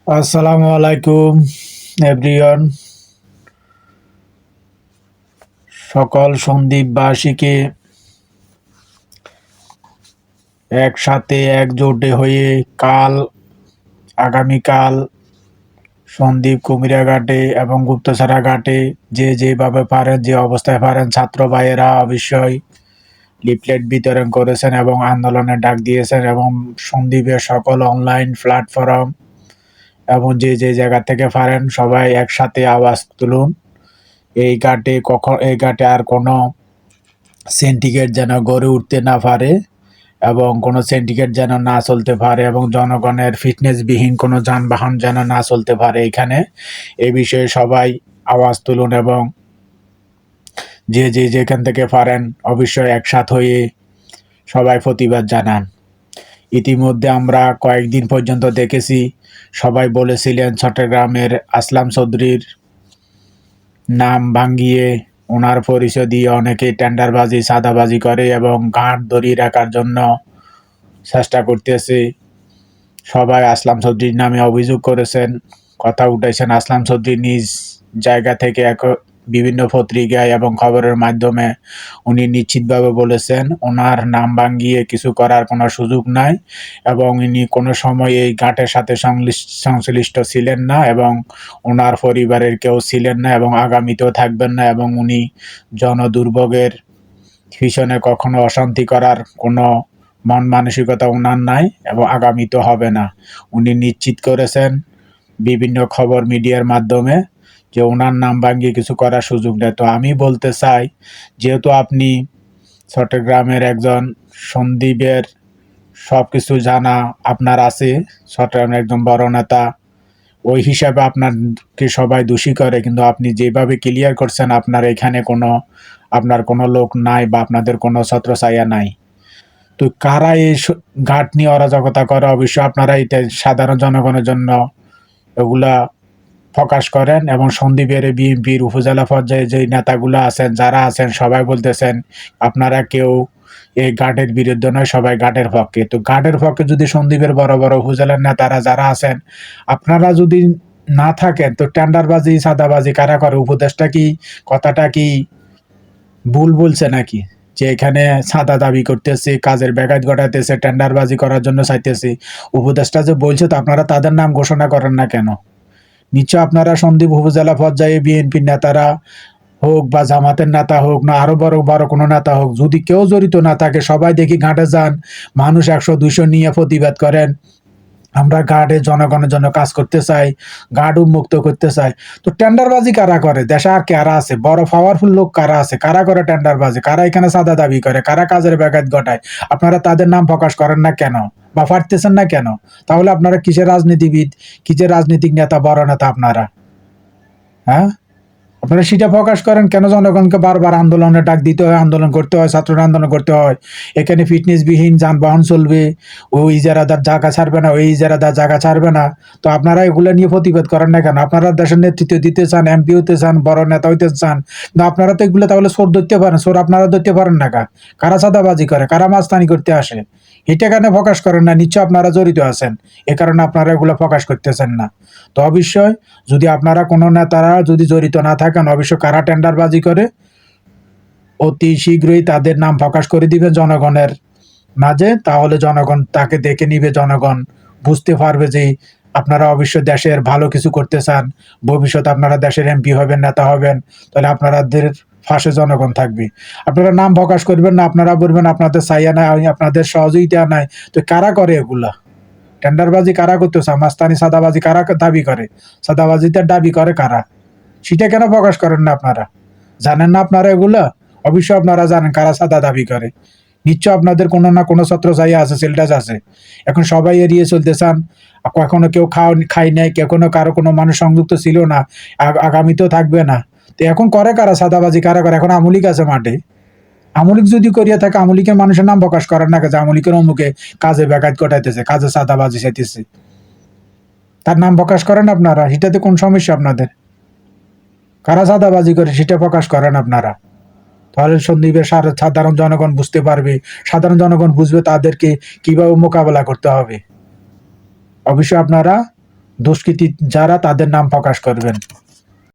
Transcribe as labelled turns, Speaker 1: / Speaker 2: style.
Speaker 1: আসসালামু আলাইকুম এভরিওয়ান। সকল সন্দ্বীপবাসীকে একসাথে একজোটে হয়ে আগামীকাল সন্দ্বীপ কুমিরা ঘাটে এবং গুপ্তছড়া ঘাটে যে যেভাবে পারেন, যে অবস্থায় পারেন, ছাত্র ভাইয়েরা অবশ্যই লিফলেট বিতরণ করেছেন এবং আন্দোলনের ডাক দিয়েছেন এবং সন্দ্বীপের সকল অনলাইন প্ল্যাটফর্ম এবং যে জায়গা থেকে পারেন সবাই একসাথে আওয়াজ তুলুন। এই ঘাটে আর কোনো সিন্ডিকেট যেন গড়ে উঠতে না পারে এবং কোনো সিন্ডিকেট যেন না চলতে পারে এবং জনগণের ফিটনেসবিহীন কোনো যানবাহন যেন না চলতে পারে এখানে। এই বিষয়ে সবাই আওয়াজ তুলুন এবং যে যেখান থেকে পারেন অবশ্যই একসাথ হয়ে সবাই প্রতিবাদ জানান। ইতিমধ্যে আমরা কয়েকদিন পর্যন্ত দেখেছি, সবাই বলেছিলেন চট্টগ্রামের আসলাম চৌধুরীর নাম ভাঙিয়ে ওনার পরিচয় দিয়ে অনেকে টেন্ডারবাজি, চাঁদাবাজি করে এবং ঘাট ধরিয়ে রাখার জন্য চেষ্টা করতেছে। সবাই আসলাম চৌধুরীর নামে অভিযোগ করেছেন, কথা উঠাইছেন। আসলাম চৌধুরী নিজ জায়গা থেকে বিভিন্ন পত্রিকায় এবং খবরের মাধ্যমে উনি নিশ্চিতভাবে বলেছেন ওনার নাম ভাঙিয়ে কিছু করার কোনো সুযোগ নাই এবং উনি কোনো সময় এই ঘাটের সাথে সংশ্লিষ্ট ছিলেন না এবং ওনার পরিবারের কেউ ছিলেন না এবং আগামীতেও থাকবেন না এবং উনি জনদুর্ভোগের পিছনে কখনো অশান্তি করার কোনো মন মানসিকতা ওনার নাই এবং আগামীতেও হবে না। উনি নিশ্চিত করেছেন বিভিন্ন খবর মিডিয়ার মাধ্যমে যে ওনার নাম ভাঙিয়ে কিছু করার সুযোগ নেই। তো আমি বলতে চাই, যেহেতু আপনি চট্টগ্রামের একজন সন্দ্বীপের সব কিছু জানা আপনার আছে, চট্টগ্রামের একজন বড় নেতা, ওই হিসাবে আপনাকে সবাই দোষী করে, কিন্তু আপনি যেভাবে ক্লিয়ার করছেন আপনার কোনো লোক নাই বা আপনাদের কোনো ছত্রছায়া নাই। তো কারা এই ঘাট নিয়ে অরাজকতা করে, অবশ্যই আপনারা এটা সাধারণ জনগণের জন্য এগুলা প্রকাশ করেন এবং সন্দ্বীপের বিএনপির উপজেলা পর্যায়ে যে নেতাগুলো আছেন, যারা আছেন, সবাই বলতেছেন আপনারা কেউ এই ঘাটের বিরুদ্ধে নয়, সবাই ঘাটের পক্ষে। তো ঘাটের পক্ষে যদি সন্দ্বীপের বড় বড় উপজেলার নেতারা যারা আছেন, আপনারা যদি না থাকেন, তো টেন্ডারবাজি, চাঁদাবাজি কারা করে? উপদেশটা কি, কথাটা কি ভুল বলছে নাকি? যে এখানে চাঁদা দাবি করতেছে, কাজের ব্যাঘাত ঘটাতেছে, টেন্ডারবাজি করার জন্য চাইতেছে, উপদেশটা যে বলছে, তো আপনারা তাদের নাম ঘোষণা করেন না কেন? নিশ্চয় আপনারা সন্দ্বীপ উপজেলা পর্যায়ে বিএনপির নেতারা হোক বা জামাতের নেতা হোক না আরো বড় বড় কোনো নেতা হোক, যদি কেউ জড়িত না থাকে, সবাই দেখি ঘাটে যান, মানুষ 100-200 নিয়ে প্রতিবাদ করেন, আমরা ঘাটে জনগণের জন্য কাজ করতে চাই, ঘাট উন্মুক্ত করতে চাই। তো টেন্ডারবাজি কারা করে? দেশে আর কারা আছে? বড় পাওয়ারফুল লোক কারা আছে? কারা করে টেন্ডারবাজি? কারা এখানে চাঁদা দাবি করে? কারা কাজের ব্যাঘাত ঘটায়? আপনারা তাদের নাম প্রকাশ করেন না কেন বা পারতেছেন না কেন? তাহলে আপনারা কিসের রাজনীতিবিদ, কিসের রাজনৈতিক নেতা, বড় নেতা আপনারা? হ্যাঁ, আপনারা সেটা প্রকাশ করেন। কেন জনগণকে বারবার আন্দোলনের ডাক দিতে হয়, আন্দোলন করতে হয়, ছাত্ররা আন্দোলন করতে হয়? এখানে ফিটনেসবিহীন যানবাহন চলবে, ওই ইজারাদার জায়গা ছাড়বে না, ওই ইজারাদার জায়গা ছাড়বে না। তো আপনারা এগুলো নিয়ে প্রতিবাদ করেন না কেন? আপনারা দেশের নেতৃত্ব দিতে চান, এমপি হতে চান, বড় নেতা হইতে চান, কিন্তু আপনারা তো এগুলো তাহলে চোর ধরতে পারেন, চোর আপনারা ধরতে পারেন না কা? কারা চাঁদাবাজি করে, কারা মাস্তানি করতে আসে, এটা কেন প্রকাশ করেন না? নিশ্চয় আপনারা জড়িত আছেন, এ কারণে আপনারা এগুলো প্রকাশ করতেছেন না। তো অবশ্যই যদি আপনারা কোনো নেতারা যদি জড়িত না থাকেন, অবশ্য কারা টেন্ডারবাজি করে অতি শীঘ্রই তাদের নাম প্রকাশ করে দিবেন জনগণের মাঝে। তাহলে জনগণ তাকে দেখে নিবে, জনগণ বুঝতে পারবে যে আপনারা অবশ্যই দেশের ভালো কিছু করতে চান, ভবিষ্যতে আপনারা দেশের এমপি হবেন, নেতা হবেন, তাহলে আপনাদের পাশে জনগণ থাকবে। আপনারা নাম প্রকাশ করবেন না, আপনারা বলবেন আপনাদের ছায়া নাই, আপনাদের সহযোগিতা নাই। তো কারা করে এগুলা? টেন্ডারবাজি কারা করতেছে? মাস্তানি, চাঁদাবাজি কারা দাবি করে? চাঁদাবাজিতে দাবি করে কারা? সেটা কেন প্রকাশ করেন না আপনারা? জানেন না আপনারা এগুলা? অবশ্যই আপনারা জানেন কারা চাঁদা দাবি করে। নিশ্চয় আপনাদের কোনো না কোনো ছত্রছায়া আছে, সেলটাস আছে। এখন সবাই এড়িয়ে চলতে চান। কখনো কেউ খাই নাই, কখনো কারো কোনো মানুষ সংযুক্ত ছিল না, আগামীতেও থাকবে না। তো এখন করে কারা চাঁদাবাজি, কারা করে? এখন আমলিক আছে মাঠে। আমলিক যদি করিয়া থাকে, আমলিকের মানুষের নাম প্রকাশ করেন না, যে আমলিকের অমুকে কাজে ব্যাঘাত ঘটাইতেছে, কাজে চাঁদাবাজি চাইতেছে, তার নাম প্রকাশ করেন আপনারা। সেটাতে কোন সমস্যা আপনাদের? কারা চাঁদাবাজি করে সেটা প্রকাশ করেন আপনারা। তাহলে সন্দ্বীপের সাধারণ জনগণ বুঝতে পারবে, সাধারণ জনগণ বুঝবে তাদেরকে কিভাবে মোকাবেলা করতে হবে। অবশ্যই আপনারা দুষ্কৃতী যারা তাদের নাম প্রকাশ করবেন।